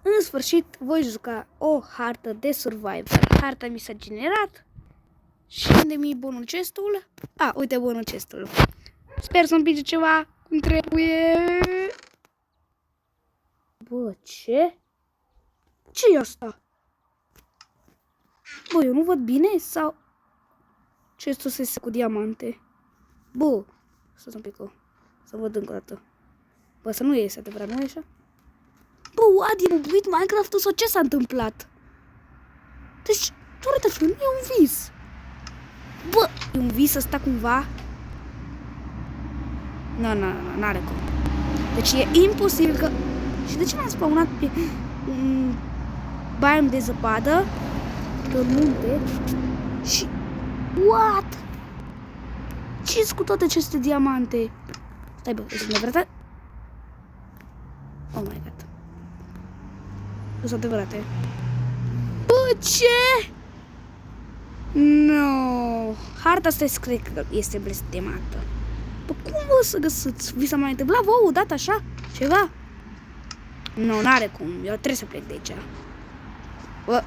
În sfârșit voi juca o hartă de survival. Harta mi s-a generat. Și unde mi-e bunul chestul? Uite bunul chestul. Sper să împinge ceva cum trebuie. Bă, ce? Ce-i asta? Bă, eu nu văd bine sau... Chestul se cu diamante. Bă, stați un pic, să văd încă o dată. Bă, să nu iese adevărat, nu e așa? Bă, Adi, am buit Minecraft-ul sau ce s-a întâmplat? Deci, tu uitați-vă, nu e un vis. Bă, e un vis ăsta cumva? N-are cum. Deci e imposibil că... Și de ce m-am spawnat pe un biome de zăpadă? Pe munte? Și... What? Ce-s cu toate aceste diamante? Stai bă, sunt adevărate? Oh my god. Sunt adevărate. Bă, ce? No. Harta asta cred că este blestemată. Bă, cum vă să găsiți? Vi s-a mai întâmplat vouă odată așa? Ceva? Nu, n-are cum. Eu trebuie să plec de aici. Bă,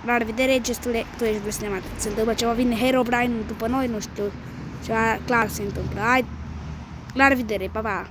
la revedere, gestule, tu ești blestemat. Se întâmplă ceva, vine Herobrine după noi, nu știu. Ceva clar se întâmplă. Hai, la revedere, pa, pa.